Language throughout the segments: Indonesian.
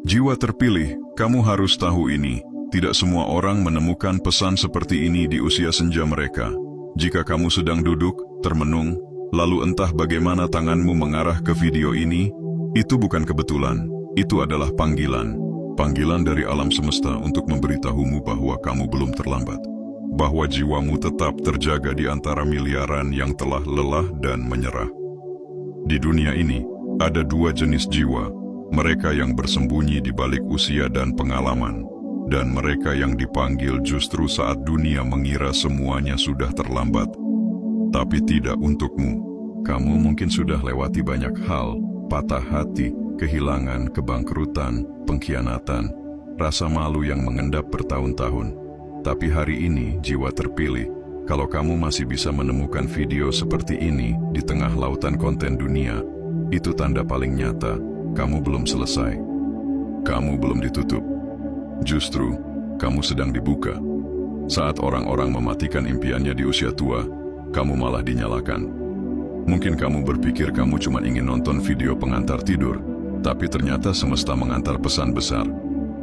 Jiwa terpilih, kamu harus tahu ini. Tidak semua orang menemukan pesan seperti ini di usia senja mereka. Jika kamu sedang duduk, termenung, lalu entah bagaimana tanganmu mengarah ke video ini, itu bukan kebetulan, itu adalah panggilan. Panggilan dari alam semesta untuk memberitahumu bahwa kamu belum terlambat. Bahwa jiwamu tetap terjaga di antara miliaran yang telah lelah dan menyerah. Di dunia ini, ada dua jenis jiwa. Mereka yang bersembunyi di balik usia dan pengalaman, dan mereka yang dipanggil justru saat dunia mengira semuanya sudah terlambat. Tapi tidak untukmu. Kamu mungkin sudah lewati banyak hal, patah hati, kehilangan, kebangkrutan, pengkhianatan, rasa malu yang mengendap bertahun-tahun. Tapi hari ini, jiwa terpilih, kalau kamu masih bisa menemukan video seperti ini di tengah lautan konten dunia, itu tanda paling nyata. Kamu belum selesai. Kamu belum ditutup. Justru, kamu sedang dibuka. Saat orang-orang mematikan impiannya di usia tua, kamu malah dinyalakan. Mungkin kamu berpikir kamu cuma ingin nonton video pengantar tidur, tapi ternyata semesta mengantar pesan besar.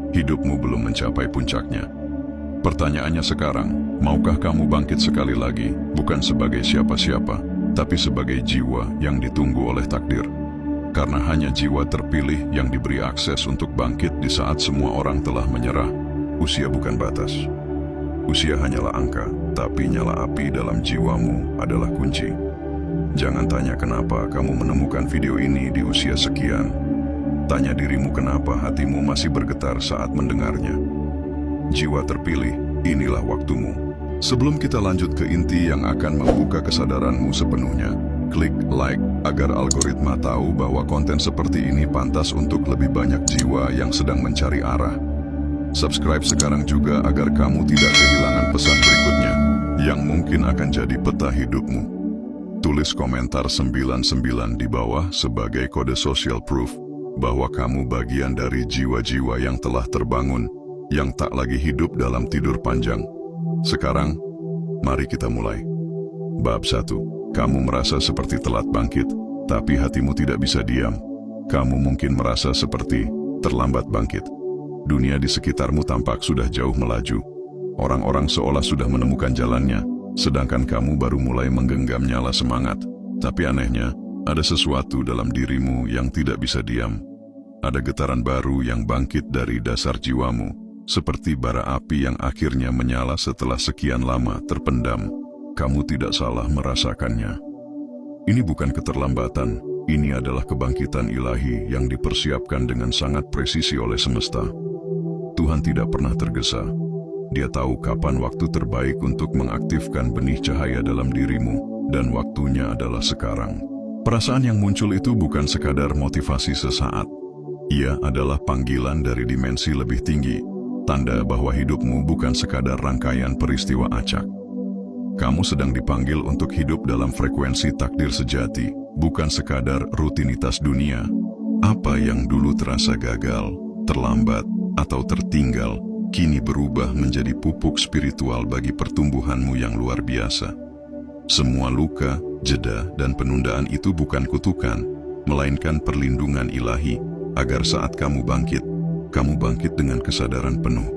Hidupmu belum mencapai puncaknya. Pertanyaannya sekarang, maukah kamu bangkit sekali lagi, bukan sebagai siapa-siapa, tapi sebagai jiwa yang ditunggu oleh takdir? Karena hanya jiwa terpilih yang diberi akses untuk bangkit di saat semua orang telah menyerah. Usia bukan batas. Usia hanyalah angka, tapi nyala api dalam jiwamu adalah kunci. Jangan tanya kenapa kamu menemukan video ini di usia sekian. Tanya dirimu kenapa hatimu masih bergetar saat mendengarnya. Jiwa terpilih, inilah waktumu. Sebelum kita lanjut ke inti yang akan membuka kesadaranmu sepenuhnya, klik like agar algoritma tahu bahwa konten seperti ini pantas untuk lebih banyak jiwa yang sedang mencari arah. Subscribe sekarang juga agar kamu tidak kehilangan pesan berikutnya yang mungkin akan jadi peta hidupmu. Tulis komentar 99 di bawah sebagai kode social proof bahwa kamu bagian dari jiwa-jiwa yang telah terbangun, yang tak lagi hidup dalam tidur panjang. Sekarang, mari kita mulai. Bab 1. Kamu merasa seperti telat bangkit, tapi hatimu tidak bisa diam. Kamu mungkin merasa seperti terlambat bangkit. Dunia di sekitarmu tampak sudah jauh melaju. Orang-orang seolah sudah menemukan jalannya, sedangkan kamu baru mulai menggenggam nyala semangat. Tapi anehnya, ada sesuatu dalam dirimu yang tidak bisa diam. Ada getaran baru yang bangkit dari dasar jiwamu, seperti bara api yang akhirnya menyala setelah sekian lama terpendam. Kamu tidak salah merasakannya. Ini bukan keterlambatan, ini adalah kebangkitan ilahi yang dipersiapkan dengan sangat presisi oleh semesta. Tuhan tidak pernah tergesa. Dia tahu kapan waktu terbaik untuk mengaktifkan benih cahaya dalam dirimu, dan waktunya adalah sekarang. Perasaan yang muncul itu bukan sekadar motivasi sesaat. Ia adalah panggilan dari dimensi lebih tinggi, tanda bahwa hidupmu bukan sekadar rangkaian peristiwa acak. Kamu sedang dipanggil untuk hidup dalam frekuensi takdir sejati, bukan sekadar rutinitas dunia. Apa yang dulu terasa gagal, terlambat, atau tertinggal, kini berubah menjadi pupuk spiritual bagi pertumbuhanmu yang luar biasa. Semua luka, jeda, dan penundaan itu bukan kutukan, melainkan perlindungan ilahi, agar saat kamu bangkit dengan kesadaran penuh.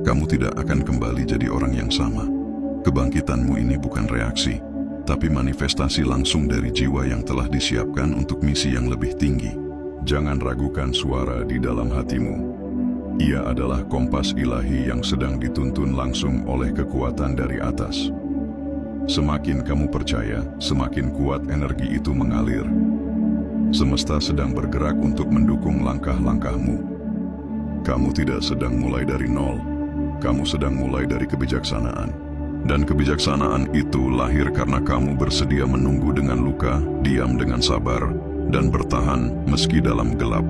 Kamu tidak akan kembali jadi orang yang sama. Kebangkitanmu ini bukan reaksi, tapi manifestasi langsung dari jiwa yang telah disiapkan untuk misi yang lebih tinggi. Jangan ragukan suara di dalam hatimu. Ia adalah kompas ilahi yang sedang dituntun langsung oleh kekuatan dari atas. Semakin kamu percaya, semakin kuat energi itu mengalir. Semesta sedang bergerak untuk mendukung langkah-langkahmu. Kamu tidak sedang mulai dari nol, kamu sedang mulai dari kebijaksanaan. Dan kebijaksanaan itu lahir karena kamu bersedia menunggu dengan luka, diam dengan sabar, dan bertahan meski dalam gelap.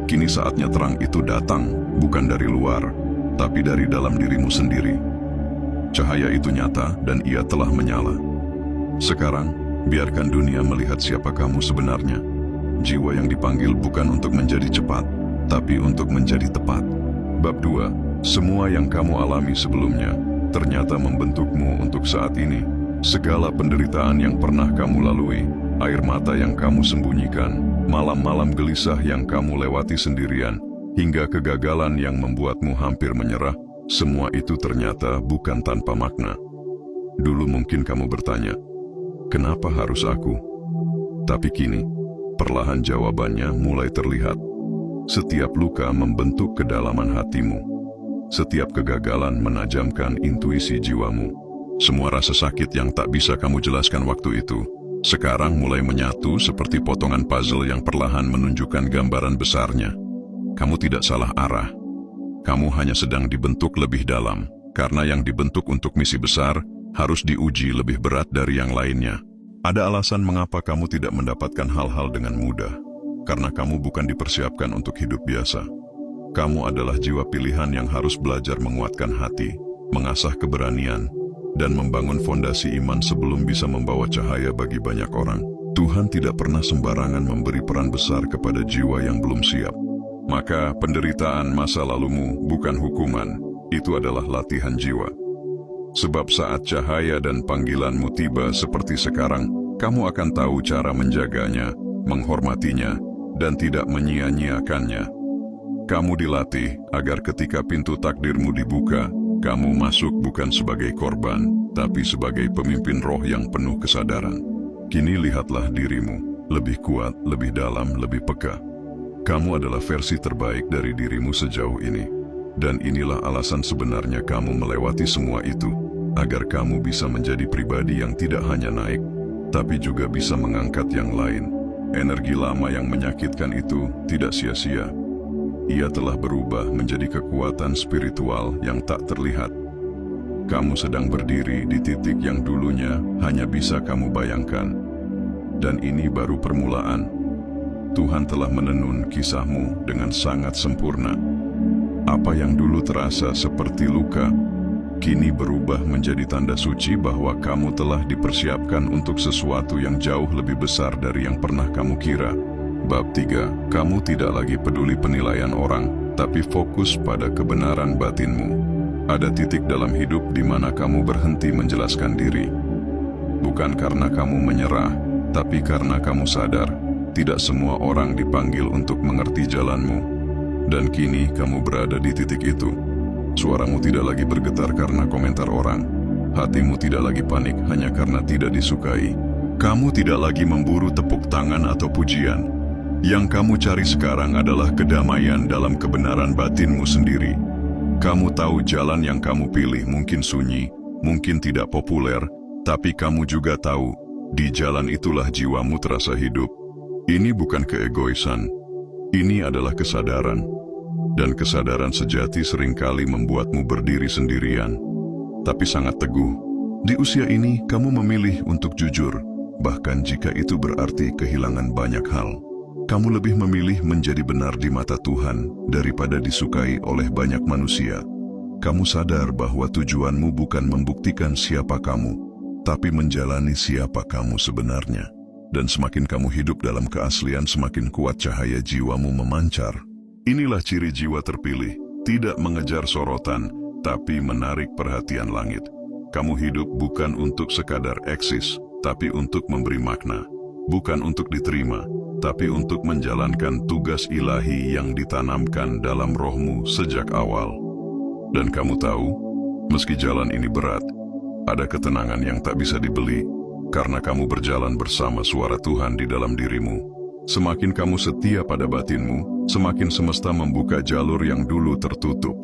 Kini saatnya terang itu datang, bukan dari luar, tapi dari dalam dirimu sendiri. Cahaya itu nyata dan ia telah menyala. Sekarang, biarkan dunia melihat siapa kamu sebenarnya. Jiwa yang dipanggil bukan untuk menjadi cepat, tapi untuk menjadi tepat. Bab 2. Semua yang kamu alami sebelumnya ternyata membentukmu untuk saat ini. Segala penderitaan yang pernah kamu lalui, air mata yang kamu sembunyikan, malam-malam gelisah yang kamu lewati sendirian, hingga kegagalan yang membuatmu hampir menyerah, semua itu ternyata bukan tanpa makna. Dulu mungkin kamu bertanya, kenapa harus aku? Tapi kini, perlahan jawabannya mulai terlihat. Setiap luka membentuk kedalaman hatimu. Setiap kegagalan menajamkan intuisi jiwamu. Semua rasa sakit yang tak bisa kamu jelaskan waktu itu, sekarang mulai menyatu seperti potongan puzzle yang perlahan menunjukkan gambaran besarnya. Kamu tidak salah arah. Kamu hanya sedang dibentuk lebih dalam, karena yang dibentuk untuk misi besar harus diuji lebih berat dari yang lainnya. Ada alasan mengapa kamu tidak mendapatkan hal-hal dengan mudah, karena kamu bukan dipersiapkan untuk hidup biasa. Kamu adalah jiwa pilihan yang harus belajar menguatkan hati, mengasah keberanian, dan membangun fondasi iman sebelum bisa membawa cahaya bagi banyak orang. Tuhan tidak pernah sembarangan memberi peran besar kepada jiwa yang belum siap. Maka penderitaan masa lalumu bukan hukuman, itu adalah latihan jiwa. Sebab saat cahaya dan panggilanmu tiba seperti sekarang, kamu akan tahu cara menjaganya, menghormatinya, dan tidak menyia-nyiakannya. Kamu dilatih agar ketika pintu takdirmu dibuka, kamu masuk bukan sebagai korban, tapi sebagai pemimpin roh yang penuh kesadaran. Kini lihatlah dirimu, lebih kuat, lebih dalam, lebih peka. Kamu adalah versi terbaik dari dirimu sejauh ini. Dan inilah alasan sebenarnya kamu melewati semua itu, agar kamu bisa menjadi pribadi yang tidak hanya naik, tapi juga bisa mengangkat yang lain. Energi lama yang menyakitkan itu tidak sia-sia. Ia telah berubah menjadi kekuatan spiritual yang tak terlihat. Kamu sedang berdiri di titik yang dulunya hanya bisa kamu bayangkan. Dan ini baru permulaan. Tuhan telah menenun kisahmu dengan sangat sempurna. Apa yang dulu terasa seperti luka, kini berubah menjadi tanda suci bahwa kamu telah dipersiapkan untuk sesuatu yang jauh lebih besar dari yang pernah kamu kira. Bab 3, kamu tidak lagi peduli penilaian orang, tapi fokus pada kebenaran batinmu. Ada titik dalam hidup di mana kamu berhenti menjelaskan diri. Bukan karena kamu menyerah, tapi karena kamu sadar, tidak semua orang dipanggil untuk mengerti jalanmu. Dan kini kamu berada di titik itu. Suaramu tidak lagi bergetar karena komentar orang. Hatimu tidak lagi panik hanya karena tidak disukai. Kamu tidak lagi memburu tepuk tangan atau pujian. Yang kamu cari sekarang adalah kedamaian dalam kebenaran batinmu sendiri. Kamu tahu jalan yang kamu pilih mungkin sunyi, mungkin tidak populer, tapi kamu juga tahu, di jalan itulah jiwamu terasa hidup. Ini bukan keegoisan. Ini adalah kesadaran. Dan kesadaran sejati seringkali membuatmu berdiri sendirian, tapi sangat teguh. Di usia ini, kamu memilih untuk jujur, bahkan jika itu berarti kehilangan banyak hal. Kamu lebih memilih menjadi benar di mata Tuhan daripada disukai oleh banyak manusia. Kamu sadar bahwa tujuanmu bukan membuktikan siapa kamu, tapi menjalani siapa kamu sebenarnya. Dan semakin kamu hidup dalam keaslian, semakin kuat cahaya jiwamu memancar. Inilah ciri jiwa terpilih, tidak mengejar sorotan, tapi menarik perhatian langit. Kamu hidup bukan untuk sekadar eksis, tapi untuk memberi makna. Bukan untuk diterima, tapi untuk menjalankan tugas ilahi yang ditanamkan dalam rohmu sejak awal. Dan kamu tahu, meski jalan ini berat, ada ketenangan yang tak bisa dibeli, karena kamu berjalan bersama suara Tuhan di dalam dirimu. Semakin kamu setia pada batinmu, semakin semesta membuka jalur yang dulu tertutup.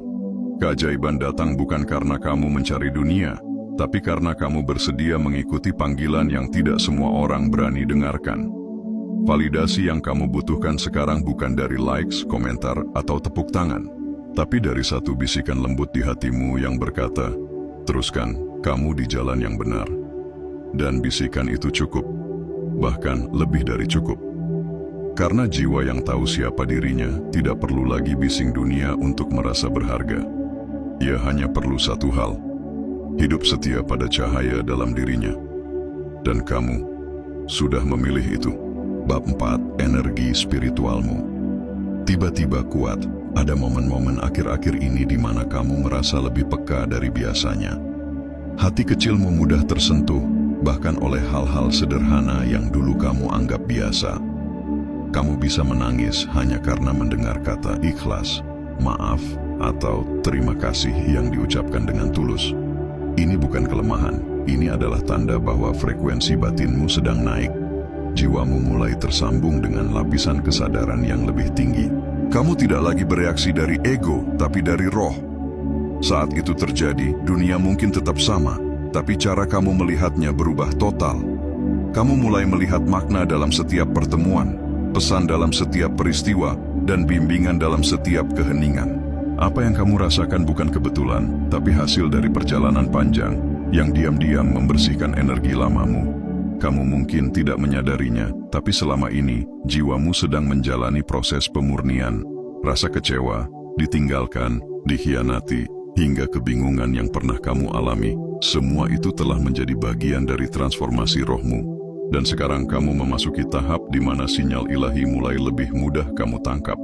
Keajaiban datang bukan karena kamu mencari dunia, tapi karena kamu bersedia mengikuti panggilan yang tidak semua orang berani dengarkan. Validasi yang kamu butuhkan sekarang bukan dari likes, komentar, atau tepuk tangan, tapi dari satu bisikan lembut di hatimu yang berkata, teruskan, kamu di jalan yang benar. Dan bisikan itu cukup, bahkan lebih dari cukup. Karena jiwa yang tahu siapa dirinya tidak perlu lagi bising dunia untuk merasa berharga. Ia hanya perlu satu hal, hidup setia pada cahaya dalam dirinya. Dan kamu sudah memilih itu. Bab 4, energi spiritualmu. Tiba-tiba kuat, ada momen-momen akhir-akhir ini di mana kamu merasa lebih peka dari biasanya. Hati kecilmu mudah tersentuh, bahkan oleh hal-hal sederhana yang dulu kamu anggap biasa. Kamu bisa menangis hanya karena mendengar kata ikhlas, maaf, atau terima kasih yang diucapkan dengan tulus. Ini bukan kelemahan, ini adalah tanda bahwa frekuensi batinmu sedang naik. Jiwamu mulai tersambung dengan lapisan kesadaran yang lebih tinggi. Kamu tidak lagi bereaksi dari ego, tapi dari roh. Saat itu terjadi, dunia mungkin tetap sama, tapi cara kamu melihatnya berubah total. Kamu mulai melihat makna dalam setiap pertemuan, pesan dalam setiap peristiwa, dan bimbingan dalam setiap keheningan. Apa yang kamu rasakan bukan kebetulan, tapi hasil dari perjalanan panjang yang diam-diam membersihkan energi lamamu. Kamu mungkin tidak menyadarinya, tapi selama ini jiwamu sedang menjalani proses pemurnian. Rasa kecewa, ditinggalkan, dikhianati, hingga kebingungan yang pernah kamu alami. Semua itu telah menjadi bagian dari transformasi rohmu. Dan sekarang kamu memasuki tahap di mana sinyal ilahi mulai lebih mudah kamu tangkap.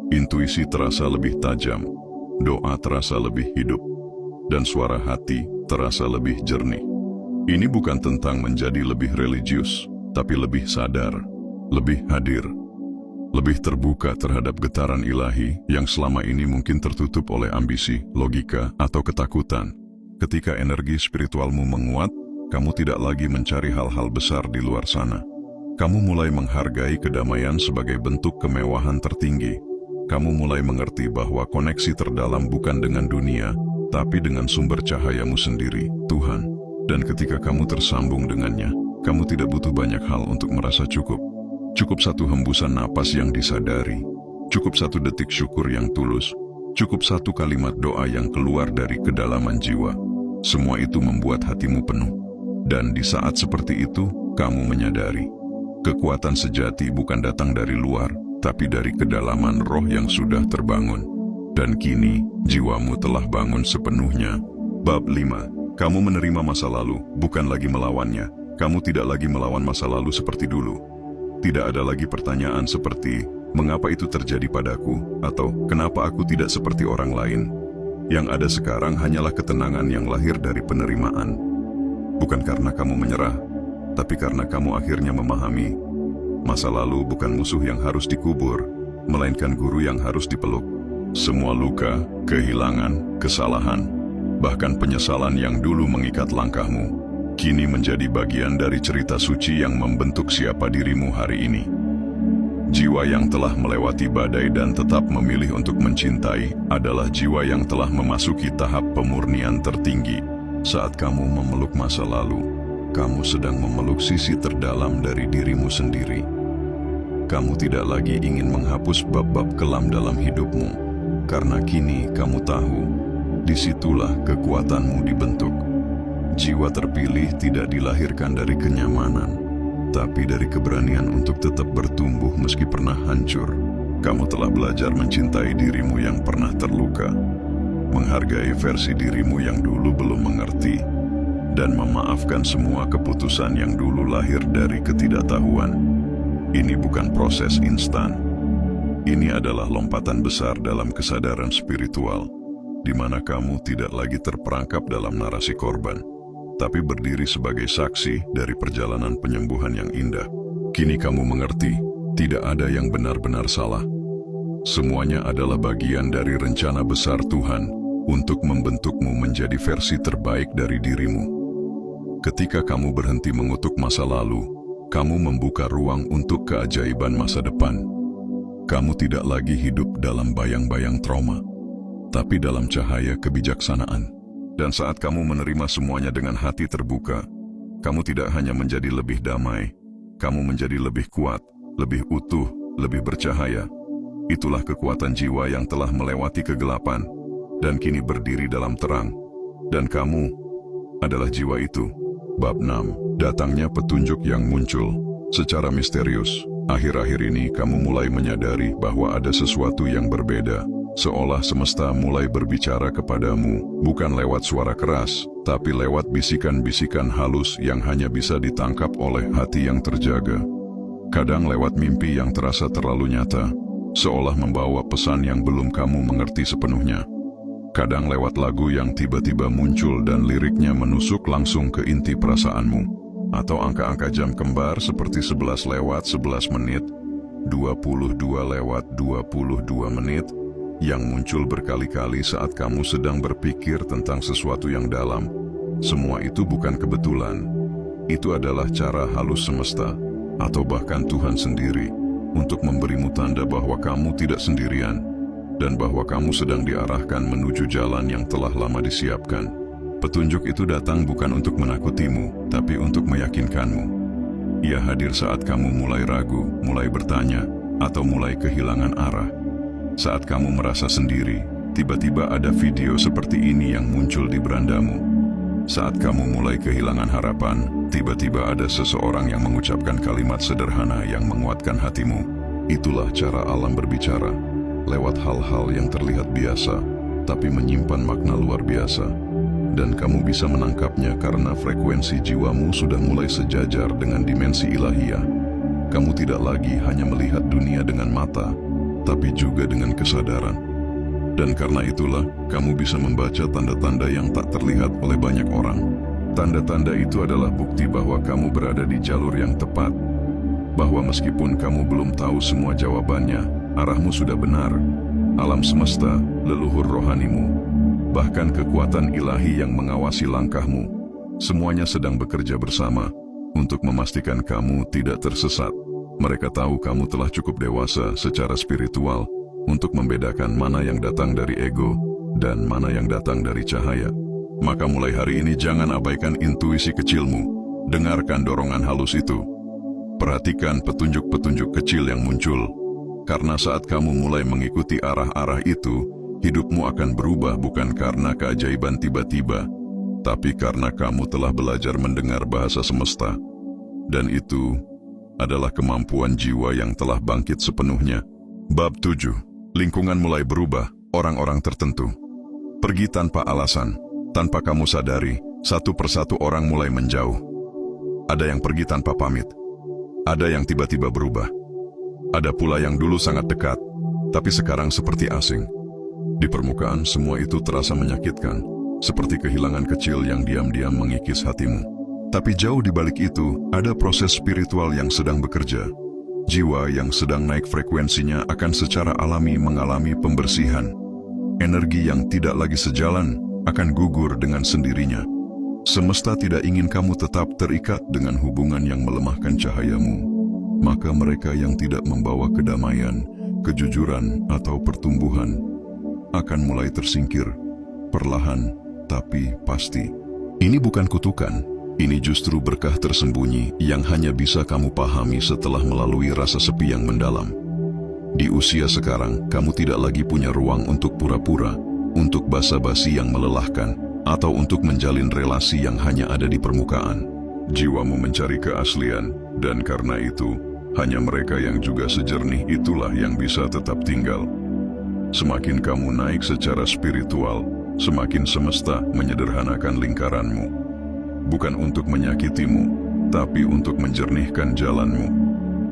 Intuisi terasa lebih tajam, doa terasa lebih hidup, dan suara hati terasa lebih jernih. Ini bukan tentang menjadi lebih religius, tapi lebih sadar, lebih hadir, lebih terbuka terhadap getaran ilahi yang selama ini mungkin tertutup oleh ambisi, logika, atau ketakutan. Ketika energi spiritualmu menguat, kamu tidak lagi mencari hal-hal besar di luar sana. Kamu mulai menghargai kedamaian sebagai bentuk kemewahan tertinggi. Kamu mulai mengerti bahwa koneksi terdalam bukan dengan dunia, tapi dengan sumber cahayamu sendiri, Tuhan. Dan ketika kamu tersambung dengannya, kamu tidak butuh banyak hal untuk merasa cukup. Cukup satu hembusan napas yang disadari, cukup satu detik syukur yang tulus, cukup satu kalimat doa yang keluar dari kedalaman jiwa. Semua itu membuat hatimu penuh. Dan di saat seperti itu, kamu menyadari, kekuatan sejati bukan datang dari luar, tapi dari kedalaman roh yang sudah terbangun. Dan kini, jiwamu telah bangun sepenuhnya. Bab 5. Kamu menerima masa lalu, bukan lagi melawannya. Kamu tidak lagi melawan masa lalu seperti dulu. Tidak ada lagi pertanyaan seperti, mengapa itu terjadi padaku? Atau, kenapa aku tidak seperti orang lain? Yang ada sekarang hanyalah ketenangan yang lahir dari penerimaan. Bukan karena kamu menyerah, tapi karena kamu akhirnya memahami masa lalu bukan musuh yang harus dikubur, melainkan guru yang harus dipeluk. Semua luka, kehilangan, kesalahan, bahkan penyesalan yang dulu mengikat langkahmu, kini menjadi bagian dari cerita suci yang membentuk siapa dirimu hari ini. Jiwa yang telah melewati badai dan tetap memilih untuk mencintai adalah jiwa yang telah memasuki tahap pemurnian tertinggi. Saat kamu memeluk masa lalu, kamu sedang memeluk sisi terdalam dari dirimu sendiri. Kamu tidak lagi ingin menghapus bab-bab kelam dalam hidupmu, karena kini kamu tahu, disitulah kekuatanmu dibentuk. Jiwa terpilih tidak dilahirkan dari kenyamanan, tapi dari keberanian untuk tetap bertumbuh meski pernah hancur. Kamu telah belajar mencintai dirimu yang pernah terluka, menghargai versi dirimu yang dulu belum mengerti, dan memaafkan semua keputusan yang dulu lahir dari ketidaktahuan. Ini bukan proses instan. Ini adalah lompatan besar dalam kesadaran spiritual, di mana kamu tidak lagi terperangkap dalam narasi korban, tapi berdiri sebagai saksi dari perjalanan penyembuhan yang indah. Kini kamu mengerti, tidak ada yang benar-benar salah. Semuanya adalah bagian dari rencana besar Tuhan untuk membentukmu menjadi versi terbaik dari dirimu. Ketika kamu berhenti mengutuk masa lalu, kamu membuka ruang untuk keajaiban masa depan. Kamu tidak lagi hidup dalam bayang-bayang trauma, tapi dalam cahaya kebijaksanaan. Dan saat kamu menerima semuanya dengan hati terbuka, kamu tidak hanya menjadi lebih damai, kamu menjadi lebih kuat, lebih utuh, lebih bercahaya. Itulah kekuatan jiwa yang telah melewati kegelapan, dan kini berdiri dalam terang. Dan kamu adalah jiwa itu. Bab 6. Datangnya petunjuk yang muncul secara misterius. Akhir-akhir ini kamu mulai menyadari bahwa ada sesuatu yang berbeda, seolah semesta mulai berbicara kepadamu, bukan lewat suara keras, tapi lewat bisikan-bisikan halus yang hanya bisa ditangkap oleh hati yang terjaga. Kadang lewat mimpi yang terasa terlalu nyata, seolah membawa pesan yang belum kamu mengerti sepenuhnya. Kadang lewat lagu yang tiba-tiba muncul dan liriknya menusuk langsung ke inti perasaanmu. Atau angka-angka jam kembar seperti 11 lewat 11 menit, 22:22 yang muncul berkali-kali saat kamu sedang berpikir tentang sesuatu yang dalam. Semua itu bukan kebetulan. Itu adalah cara halus semesta, atau bahkan Tuhan sendiri, untuk memberimu tanda bahwa kamu tidak sendirian, dan bahwa kamu sedang diarahkan menuju jalan yang telah lama disiapkan. Petunjuk itu datang bukan untuk menakutimu, tapi untuk meyakinkanmu. Ia hadir saat kamu mulai ragu, mulai bertanya, atau mulai kehilangan arah. Saat kamu merasa sendiri, tiba-tiba ada video seperti ini yang muncul di berandamu. Saat kamu mulai kehilangan harapan, tiba-tiba ada seseorang yang mengucapkan kalimat sederhana yang menguatkan hatimu. Itulah cara alam berbicara, lewat hal-hal yang terlihat biasa, tapi menyimpan makna luar biasa. Dan kamu bisa menangkapnya karena frekuensi jiwamu sudah mulai sejajar dengan dimensi ilahiyah. Kamu tidak lagi hanya melihat dunia dengan mata, tapi juga dengan kesadaran. Dan karena itulah, kamu bisa membaca tanda-tanda yang tak terlihat oleh banyak orang. Tanda-tanda itu adalah bukti bahwa kamu berada di jalur yang tepat. Bahwa meskipun kamu belum tahu semua jawabannya, arahmu sudah benar. Alam semesta, leluhur rohanimu, bahkan kekuatan ilahi yang mengawasi langkahmu, semuanya sedang bekerja bersama untuk memastikan kamu tidak tersesat. Mereka tahu kamu telah cukup dewasa secara spiritual untuk membedakan mana yang datang dari ego dan mana yang datang dari cahaya. Maka mulai hari ini jangan abaikan intuisi kecilmu. Dengarkan dorongan halus itu. Perhatikan petunjuk-petunjuk kecil yang muncul. Karena saat kamu mulai mengikuti arah-arah itu, hidupmu akan berubah bukan karena keajaiban tiba-tiba, tapi karena kamu telah belajar mendengar bahasa semesta. Dan itu adalah kemampuan jiwa yang telah bangkit sepenuhnya. Bab 7. Lingkungan mulai berubah, orang-orang tertentu pergi tanpa alasan, tanpa kamu sadari. Satu persatu orang mulai menjauh. Ada yang pergi tanpa pamit, ada yang tiba-tiba berubah. Ada pula yang dulu sangat dekat, tapi sekarang seperti asing. Di permukaan semua itu terasa menyakitkan, seperti kehilangan kecil yang diam-diam mengikis hatimu. Tapi jauh di balik itu, ada proses spiritual yang sedang bekerja. Jiwa yang sedang naik frekuensinya akan secara alami mengalami pembersihan. Energi yang tidak lagi sejalan akan gugur dengan sendirinya. Semesta tidak ingin kamu tetap terikat dengan hubungan yang melemahkan cahayamu. Maka mereka yang tidak membawa kedamaian, kejujuran, atau pertumbuhan akan mulai tersingkir, perlahan tapi pasti. Ini bukan kutukan. Ini justru berkah tersembunyi yang hanya bisa kamu pahami setelah melalui rasa sepi yang mendalam. Di usia sekarang, kamu tidak lagi punya ruang untuk pura-pura, untuk basa-basi yang melelahkan, atau untuk menjalin relasi yang hanya ada di permukaan. Jiwamu mencari keaslian, dan karena itu, hanya mereka yang juga sejernih itulah yang bisa tetap tinggal. Semakin kamu naik secara spiritual, semakin semesta menyederhanakan lingkaranmu. Bukan untuk menyakitimu, tapi untuk menjernihkan jalanmu.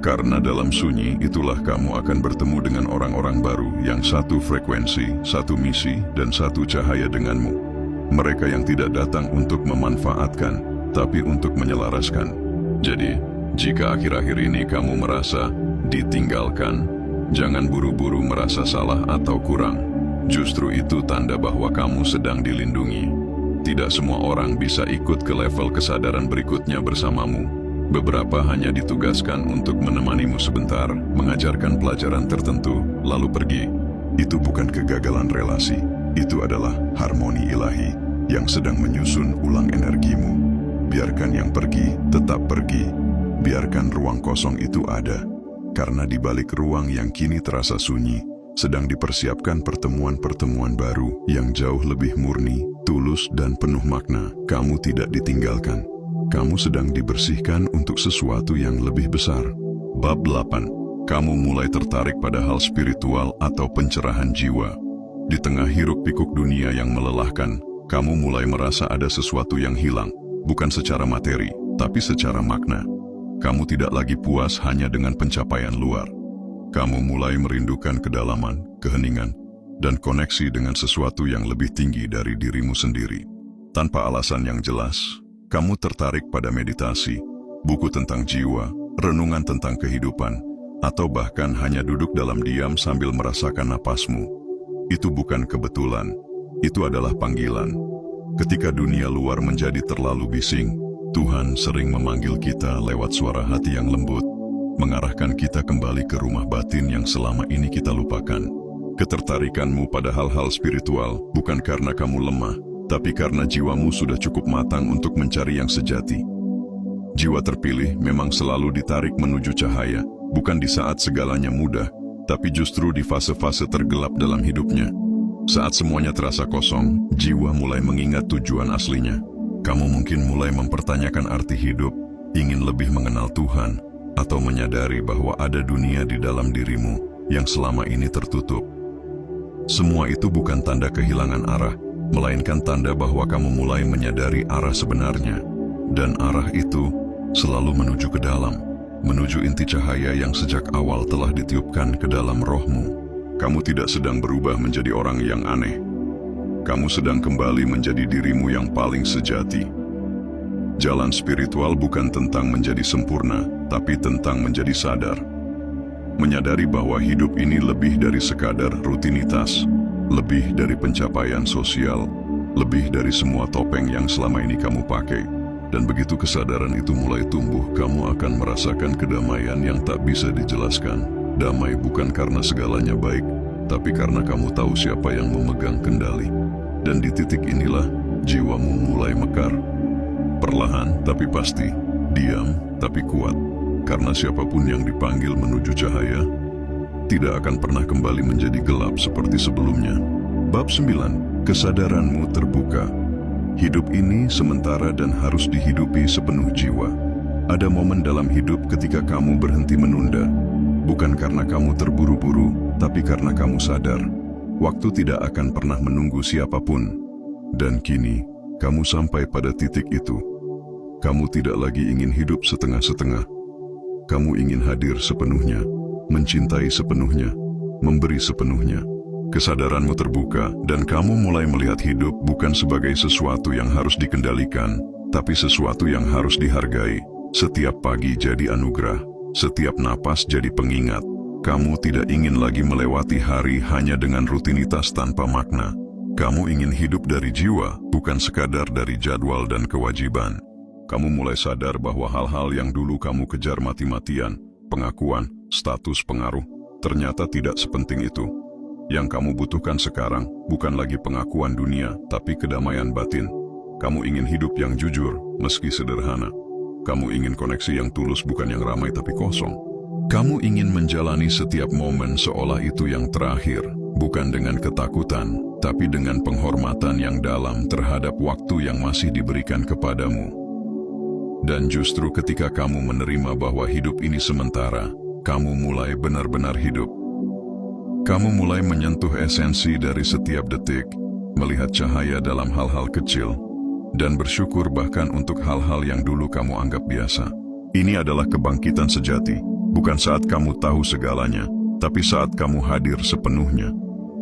Karena dalam sunyi itulah kamu akan bertemu dengan orang-orang baru yang satu frekuensi, satu misi, dan satu cahaya denganmu. Mereka yang tidak datang untuk memanfaatkan, tapi untuk menyelaraskan. Jadi, jika akhir-akhir ini kamu merasa ditinggalkan, jangan buru-buru merasa salah atau kurang. Justru itu tanda bahwa kamu sedang dilindungi. Tidak semua orang bisa ikut ke level kesadaran berikutnya bersamamu. Beberapa hanya ditugaskan untuk menemanimu sebentar, mengajarkan pelajaran tertentu, lalu pergi. Itu bukan kegagalan relasi, itu adalah harmoni ilahi yang sedang menyusun ulang energimu. Biarkan yang pergi tetap pergi, biarkan ruang kosong itu ada. Karena di balik ruang yang kini terasa sunyi, sedang dipersiapkan pertemuan-pertemuan baru yang jauh lebih murni, tulus, dan penuh makna. Kamu tidak ditinggalkan. Kamu sedang dibersihkan untuk sesuatu yang lebih besar. Bab 8. Kamu mulai tertarik pada hal spiritual atau pencerahan jiwa. Di tengah hiruk-pikuk dunia yang melelahkan, kamu mulai merasa ada sesuatu yang hilang, bukan secara materi, tapi secara makna. Kamu tidak lagi puas hanya dengan pencapaian luar. Kamu mulai merindukan kedalaman, keheningan, dan koneksi dengan sesuatu yang lebih tinggi dari dirimu sendiri. Tanpa alasan yang jelas, kamu tertarik pada meditasi, buku tentang jiwa, renungan tentang kehidupan, atau bahkan hanya duduk dalam diam sambil merasakan napasmu. Itu bukan kebetulan, itu adalah panggilan. Ketika dunia luar menjadi terlalu bising, Tuhan sering memanggil kita lewat suara hati yang lembut, mengarahkan kita kembali ke rumah batin yang selama ini kita lupakan. Ketertarikanmu pada hal-hal spiritual bukan karena kamu lemah, tapi karena jiwamu sudah cukup matang untuk mencari yang sejati. Jiwa terpilih memang selalu ditarik menuju cahaya, bukan di saat segalanya mudah, tapi justru di fase-fase tergelap dalam hidupnya. Saat semuanya terasa kosong, jiwa mulai mengingat tujuan aslinya. Kamu mungkin mulai mempertanyakan arti hidup, ingin lebih mengenal Tuhan, atau menyadari bahwa ada dunia di dalam dirimu yang selama ini tertutup. Semua itu bukan tanda kehilangan arah, melainkan tanda bahwa kamu mulai menyadari arah sebenarnya. Dan arah itu selalu menuju ke dalam, menuju inti cahaya yang sejak awal telah ditiupkan ke dalam rohmu. Kamu tidak sedang berubah menjadi orang yang aneh. Kamu sedang kembali menjadi dirimu yang paling sejati. Jalan spiritual bukan tentang menjadi sempurna, tapi tentang menjadi sadar. Menyadari bahwa hidup ini lebih dari sekadar rutinitas, lebih dari pencapaian sosial, lebih dari semua topeng yang selama ini kamu pakai. Dan begitu kesadaran itu mulai tumbuh, kamu akan merasakan kedamaian yang tak bisa dijelaskan. Damai bukan karena segalanya baik, tapi karena kamu tahu siapa yang memegang kendali. Dan di titik inilah, jiwamu mulai mekar. Perlahan tapi pasti, diam tapi kuat. Karena siapapun yang dipanggil menuju cahaya, tidak akan pernah kembali menjadi gelap seperti sebelumnya. Bab 9. Kesadaranmu terbuka. Hidup ini sementara dan harus dihidupi sepenuh jiwa. Ada momen dalam hidup ketika kamu berhenti menunda. Bukan karena kamu terburu-buru, tapi karena kamu sadar. Waktu tidak akan pernah menunggu siapapun. Dan kini, kamu sampai pada titik itu. Kamu tidak lagi ingin hidup setengah-setengah. Kamu ingin hadir sepenuhnya, mencintai sepenuhnya, memberi sepenuhnya. Kesadaranmu terbuka, dan kamu mulai melihat hidup bukan sebagai sesuatu yang harus dikendalikan, tapi sesuatu yang harus dihargai. Setiap pagi jadi anugerah. Setiap napas jadi pengingat. Kamu tidak ingin lagi melewati hari hanya dengan rutinitas tanpa makna. Kamu ingin hidup dari jiwa, bukan sekadar dari jadwal dan kewajiban. Kamu mulai sadar bahwa hal-hal yang dulu kamu kejar mati-matian, pengakuan, status, pengaruh, ternyata tidak sepenting itu. Yang kamu butuhkan sekarang bukan lagi pengakuan dunia, tapi kedamaian batin. Kamu ingin hidup yang jujur, meski sederhana. Kamu ingin koneksi yang tulus, bukan yang ramai tapi kosong. Kamu ingin menjalani setiap momen seolah itu yang terakhir, bukan dengan ketakutan, tapi dengan penghormatan yang dalam terhadap waktu yang masih diberikan kepadamu. Dan justru ketika kamu menerima bahwa hidup ini sementara, kamu mulai benar-benar hidup. Kamu mulai menyentuh esensi dari setiap detik, melihat cahaya dalam hal-hal kecil, dan bersyukur bahkan untuk hal-hal yang dulu kamu anggap biasa. Ini adalah kebangkitan sejati, bukan saat kamu tahu segalanya, tapi saat kamu hadir sepenuhnya.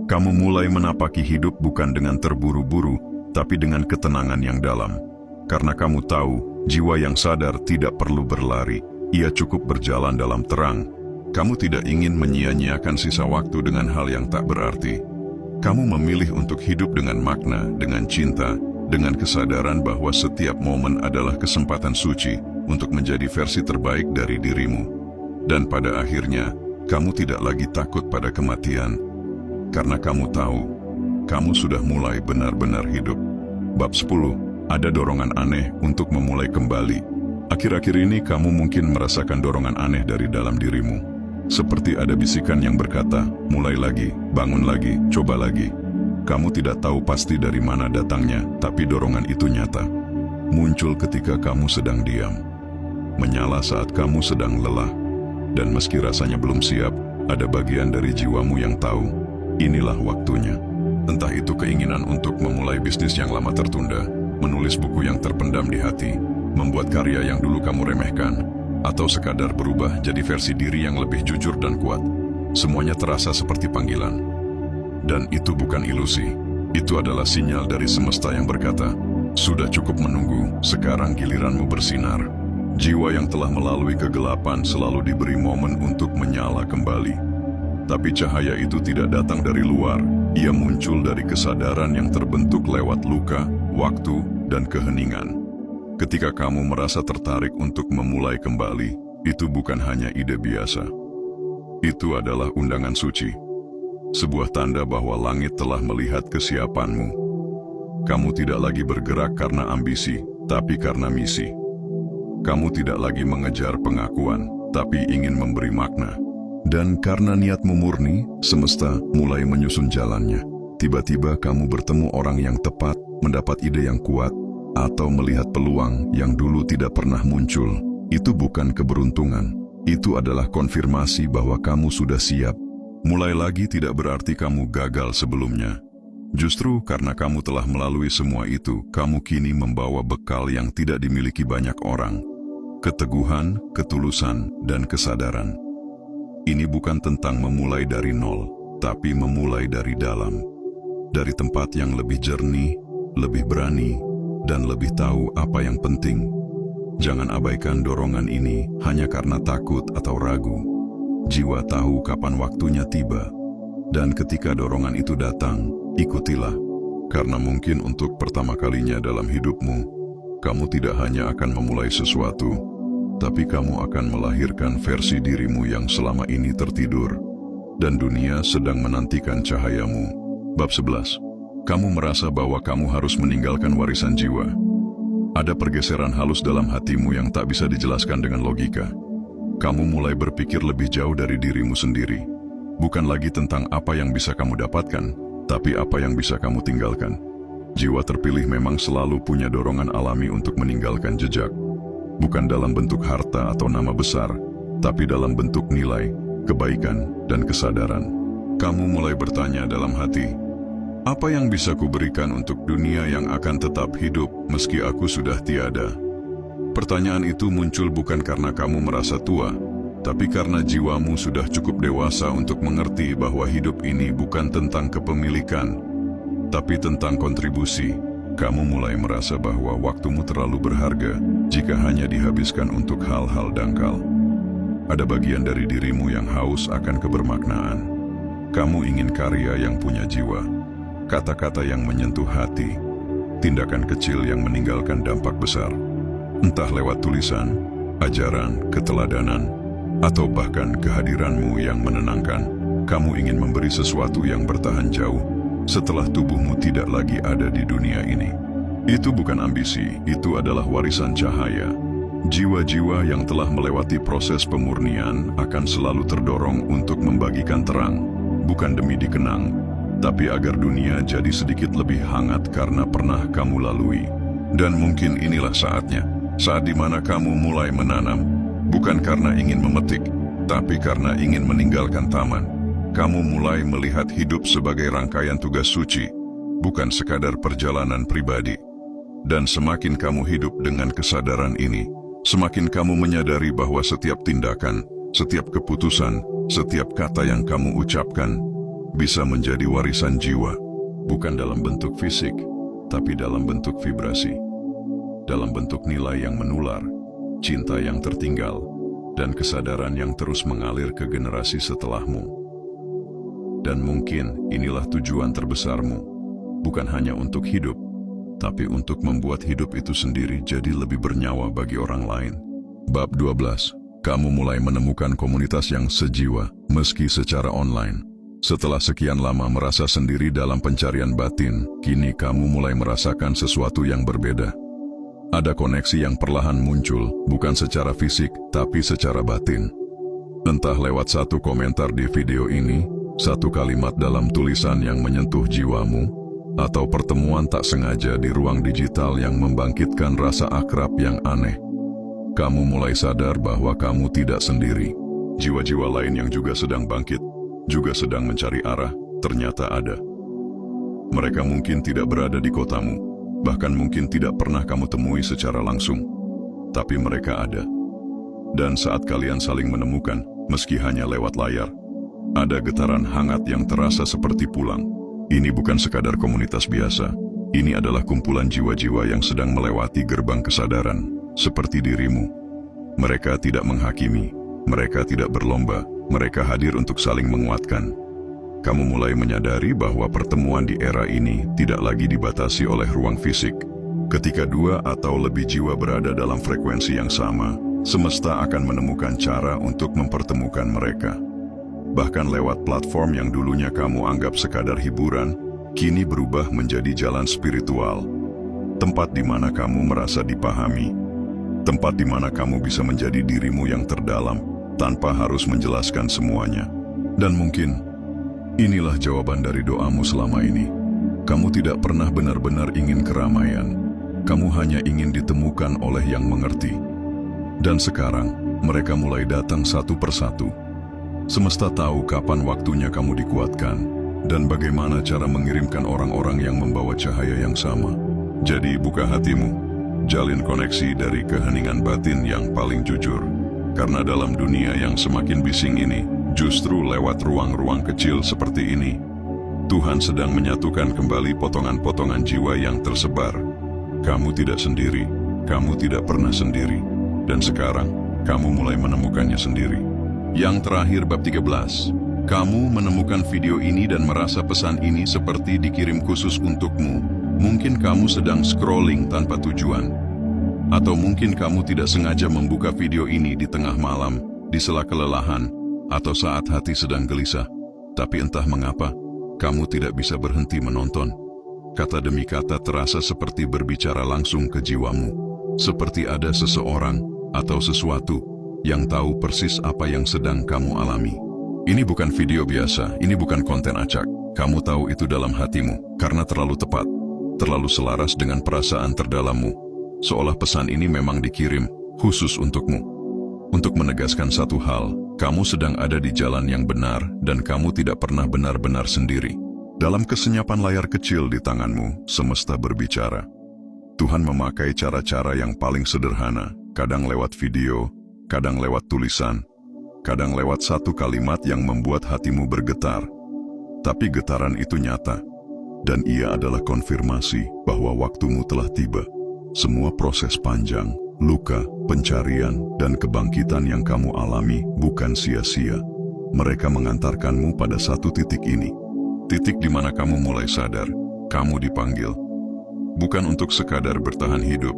Kamu mulai menapaki hidup bukan dengan terburu-buru, tapi dengan ketenangan yang dalam. Karena kamu tahu, jiwa yang sadar tidak perlu berlari, ia cukup berjalan dalam terang. Kamu tidak ingin menyia-nyiakan sisa waktu dengan hal yang tak berarti. Kamu memilih untuk hidup dengan makna, dengan cinta, dengan kesadaran bahwa setiap momen adalah kesempatan suci untuk menjadi versi terbaik dari dirimu. Dan pada akhirnya, kamu tidak lagi takut pada kematian, karena kamu tahu, kamu sudah mulai benar-benar hidup. Bab 10. Ada dorongan aneh untuk memulai kembali. Akhir-akhir ini kamu mungkin merasakan dorongan aneh dari dalam dirimu. Seperti ada bisikan yang berkata, mulai lagi, bangun lagi, coba lagi. Kamu tidak tahu pasti dari mana datangnya, tapi dorongan itu nyata. Muncul ketika kamu sedang diam. Menyala saat kamu sedang lelah. Dan meski rasanya belum siap, ada bagian dari jiwamu yang tahu, inilah waktunya. Entah itu keinginan untuk memulai bisnis yang lama tertunda, menulis buku yang terpendam di hati, membuat karya yang dulu kamu remehkan, atau sekadar berubah jadi versi diri yang lebih jujur dan kuat. Semuanya terasa seperti panggilan. Dan itu bukan ilusi, itu adalah sinyal dari semesta yang berkata, sudah cukup menunggu, sekarang giliranmu bersinar. Jiwa yang telah melalui kegelapan selalu diberi momen untuk menyala kembali. Tapi cahaya itu tidak datang dari luar, ia muncul dari kesadaran yang terbentuk lewat luka, waktu, dan keheningan. Ketika kamu merasa tertarik untuk memulai kembali, itu bukan hanya ide biasa. Itu adalah undangan suci. Sebuah tanda bahwa langit telah melihat kesiapanmu. Kamu tidak lagi bergerak karena ambisi, tapi karena misi. Kamu tidak lagi mengejar pengakuan, tapi ingin memberi makna. Dan karena niatmu murni, semesta mulai menyusun jalannya. Tiba-tiba kamu bertemu orang yang tepat, mendapat ide yang kuat, atau melihat peluang yang dulu tidak pernah muncul. Itu bukan keberuntungan. Itu adalah konfirmasi bahwa kamu sudah siap. Mulai lagi tidak berarti kamu gagal sebelumnya. Justru karena kamu telah melalui semua itu, kamu kini membawa bekal yang tidak dimiliki banyak orang. Keteguhan, ketulusan, dan kesadaran. Ini bukan tentang memulai dari nol, tapi memulai dari dalam. Dari tempat yang lebih jernih, lebih berani, dan lebih tahu apa yang penting. Jangan abaikan dorongan ini hanya karena takut atau ragu. Jiwa tahu kapan waktunya tiba. Dan ketika dorongan itu datang, ikutilah. Karena mungkin untuk pertama kalinya dalam hidupmu, kamu tidak hanya akan memulai sesuatu, tapi kamu akan melahirkan versi dirimu yang selama ini tertidur, dan dunia sedang menantikan cahayamu. Bab 11. Kamu merasa bahwa kamu harus meninggalkan warisan jiwa. Ada pergeseran halus dalam hatimu yang tak bisa dijelaskan dengan logika. Kamu mulai berpikir lebih jauh dari dirimu sendiri. Bukan lagi tentang apa yang bisa kamu dapatkan, tapi apa yang bisa kamu tinggalkan. Jiwa terpilih memang selalu punya dorongan alami untuk meninggalkan jejak. Bukan dalam bentuk harta atau nama besar, tapi dalam bentuk nilai, kebaikan, dan kesadaran. Kamu mulai bertanya dalam hati, apa yang bisa kuberikan untuk dunia yang akan tetap hidup meski aku sudah tiada? Pertanyaan itu muncul bukan karena kamu merasa tua, tapi karena jiwamu sudah cukup dewasa untuk mengerti bahwa hidup ini bukan tentang kepemilikan, tapi tentang kontribusi. Kamu mulai merasa bahwa waktumu terlalu berharga jika hanya dihabiskan untuk hal-hal dangkal. Ada bagian dari dirimu yang haus akan kebermaknaan. Kamu ingin karya yang punya jiwa, kata-kata yang menyentuh hati, tindakan kecil yang meninggalkan dampak besar. Entah lewat tulisan, ajaran, keteladanan, atau bahkan kehadiranmu yang menenangkan. Kamu ingin memberi sesuatu yang bertahan jauh setelah tubuhmu tidak lagi ada di dunia ini. Itu bukan ambisi, itu adalah warisan cahaya. Jiwa-jiwa yang telah melewati proses pemurnian akan selalu terdorong untuk membagikan terang, bukan demi dikenang, tapi agar dunia jadi sedikit lebih hangat karena pernah kamu lalui. Dan mungkin inilah saatnya, saat di mana kamu mulai menanam, bukan karena ingin memetik, tapi karena ingin meninggalkan taman. Kamu mulai melihat hidup sebagai rangkaian tugas suci, bukan sekadar perjalanan pribadi. Dan semakin kamu hidup dengan kesadaran ini, semakin kamu menyadari bahwa setiap tindakan, setiap keputusan, setiap kata yang kamu ucapkan bisa menjadi warisan jiwa, bukan dalam bentuk fisik, tapi dalam bentuk vibrasi, dalam bentuk nilai yang menular, cinta yang tertinggal, dan kesadaran yang terus mengalir ke generasi setelahmu. Dan mungkin inilah tujuan terbesarmu, bukan hanya untuk hidup, tapi untuk membuat hidup itu sendiri jadi lebih bernyawa bagi orang lain. Bab 12. Kamu mulai menemukan komunitas yang sejiwa, meski secara online. Setelah sekian lama merasa sendiri dalam pencarian batin, kini kamu mulai merasakan sesuatu yang berbeda. Ada koneksi yang perlahan muncul, bukan secara fisik, tapi secara batin. Entah lewat satu komentar di video ini, satu kalimat dalam tulisan yang menyentuh jiwamu, atau pertemuan tak sengaja di ruang digital yang membangkitkan rasa akrab yang aneh. Kamu mulai sadar bahwa kamu tidak sendiri. Jiwa-jiwa lain yang juga sedang bangkit, juga sedang mencari arah, ternyata ada. Mereka mungkin tidak berada di kotamu, bahkan mungkin tidak pernah kamu temui secara langsung, tapi mereka ada. Dan saat kalian saling menemukan, meski hanya lewat layar, ada getaran hangat yang terasa seperti pulang. Ini bukan sekadar komunitas biasa. Ini adalah kumpulan jiwa-jiwa yang sedang melewati gerbang kesadaran, seperti dirimu. Mereka tidak menghakimi, mereka tidak berlomba, mereka hadir untuk saling menguatkan. Kamu mulai menyadari bahwa pertemuan di era ini tidak lagi dibatasi oleh ruang fisik. Ketika dua atau lebih jiwa berada dalam frekuensi yang sama, semesta akan menemukan cara untuk mempertemukan mereka. Bahkan lewat platform yang dulunya kamu anggap sekadar hiburan, kini berubah menjadi jalan spiritual. Tempat di mana kamu merasa dipahami. Tempat di mana kamu bisa menjadi dirimu yang terdalam, tanpa harus menjelaskan semuanya. Dan mungkin, inilah jawaban dari doamu selama ini. Kamu tidak pernah benar-benar ingin keramaian. Kamu hanya ingin ditemukan oleh yang mengerti. Dan sekarang, mereka mulai datang satu persatu. Semesta tahu kapan waktunya kamu dikuatkan, dan bagaimana cara mengirimkan orang-orang yang membawa cahaya yang sama. Jadi buka hatimu. Jalin koneksi dari keheningan batin yang paling jujur. Karena dalam dunia yang semakin bising ini, justru lewat ruang-ruang kecil seperti ini, Tuhan sedang menyatukan kembali potongan-potongan jiwa yang tersebar. Kamu tidak sendiri, kamu tidak pernah sendiri, dan sekarang kamu mulai menemukannya sendiri. Yang terakhir bab 13. Kamu menemukan video ini dan merasa pesan ini seperti dikirim khusus untukmu. Mungkin kamu sedang scrolling tanpa tujuan. Atau mungkin kamu tidak sengaja membuka video ini di tengah malam, di sela kelelahan, atau saat hati sedang gelisah. Tapi entah mengapa, kamu tidak bisa berhenti menonton. Kata demi kata terasa seperti berbicara langsung ke jiwamu. Seperti ada seseorang atau sesuatu yang tahu persis apa yang sedang kamu alami. Ini bukan video biasa, ini bukan konten acak. Kamu tahu itu dalam hatimu, karena terlalu tepat. Terlalu selaras dengan perasaan terdalammu, seolah pesan ini memang dikirim khusus untukmu. Untuk menegaskan satu hal, kamu sedang ada di jalan yang benar dan kamu tidak pernah benar-benar sendiri. Dalam kesenyapan layar kecil di tanganmu, semesta berbicara. Tuhan memakai cara-cara yang paling sederhana, kadang lewat video, kadang lewat tulisan, kadang lewat satu kalimat yang membuat hatimu bergetar. Tapi getaran itu nyata. Dan ia adalah konfirmasi bahwa waktumu telah tiba. Semua proses panjang, luka, pencarian, dan kebangkitan yang kamu alami bukan sia-sia. Mereka mengantarkanmu pada satu titik ini. Titik di mana kamu mulai sadar, kamu dipanggil. Bukan untuk sekadar bertahan hidup,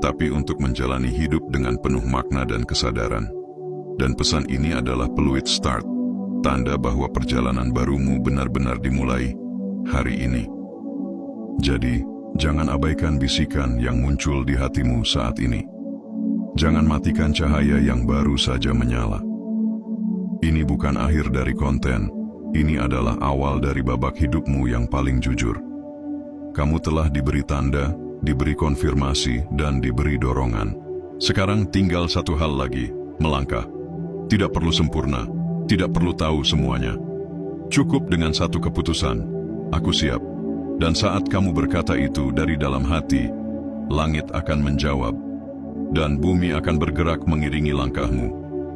tapi untuk menjalani hidup dengan penuh makna dan kesadaran. Dan pesan ini adalah peluit start, tanda bahwa perjalanan barumu benar-benar dimulai hari ini. Jadi, jangan abaikan bisikan yang muncul di hatimu saat ini. Jangan matikan cahaya yang baru saja menyala. Ini bukan akhir dari konten, ini adalah awal dari babak hidupmu yang paling jujur. Kamu telah diberi tanda, diberi konfirmasi, dan diberi dorongan. Sekarang tinggal satu hal lagi, melangkah. Tidak perlu sempurna, tidak perlu tahu semuanya. Cukup dengan satu keputusan. Aku siap. Dan saat kamu berkata itu dari dalam hati, langit akan menjawab. Dan bumi akan bergerak mengiringi langkahmu.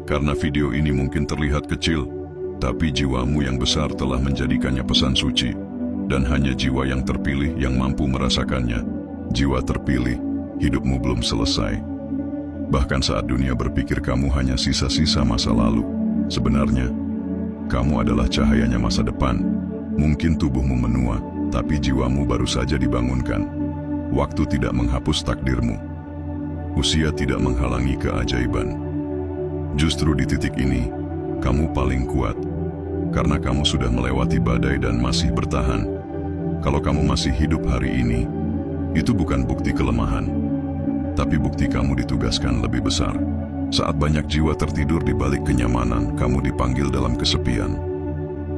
Karena video ini mungkin terlihat kecil, tapi jiwamu yang besar telah menjadikannya pesan suci. Dan hanya jiwa yang terpilih yang mampu merasakannya. Jiwa terpilih, hidupmu belum selesai. Bahkan saat dunia berpikir kamu hanya sisa-sisa masa lalu, sebenarnya, kamu adalah cahayanya masa depan. Mungkin tubuhmu menua, tapi jiwamu baru saja dibangunkan. Waktu tidak menghapus takdirmu. Usia tidak menghalangi keajaiban. Justru di titik ini, kamu paling kuat. Karena kamu sudah melewati badai dan masih bertahan. Kalau kamu masih hidup hari ini, itu bukan bukti kelemahan. Tapi bukti kamu ditugaskan lebih besar. Saat banyak jiwa tertidur di balik kenyamanan, kamu dipanggil dalam kesepian.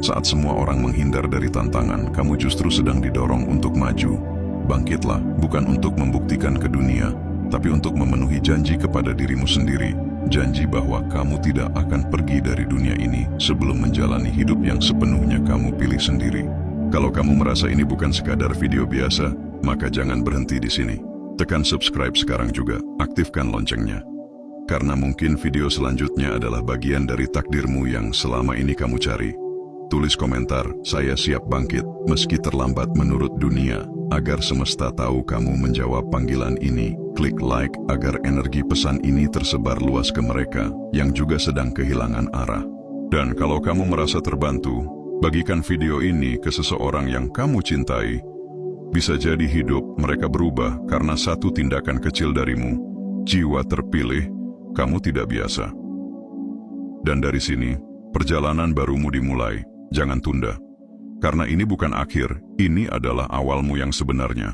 Saat semua orang menghindar dari tantangan, kamu justru sedang didorong untuk maju. Bangkitlah, bukan untuk membuktikan ke dunia, tapi untuk memenuhi janji kepada dirimu sendiri. Janji bahwa kamu tidak akan pergi dari dunia ini sebelum menjalani hidup yang sepenuhnya kamu pilih sendiri. Kalau kamu merasa ini bukan sekadar video biasa, maka jangan berhenti di sini. Tekan subscribe sekarang juga, aktifkan loncengnya. Karena mungkin video selanjutnya adalah bagian dari takdirmu yang selama ini kamu cari. Tulis komentar, saya siap bangkit, meski terlambat menurut dunia. Agar semesta tahu kamu menjawab panggilan ini, klik like agar energi pesan ini tersebar luas ke mereka yang juga sedang kehilangan arah. Dan kalau kamu merasa terbantu, bagikan video ini ke seseorang yang kamu cintai. Bisa jadi hidup mereka berubah karena satu tindakan kecil darimu. Jiwa terpilih, kamu tidak biasa. Dan dari sini, perjalanan barumu dimulai. Jangan tunda. Karena ini bukan akhir, ini adalah awalmu yang sebenarnya.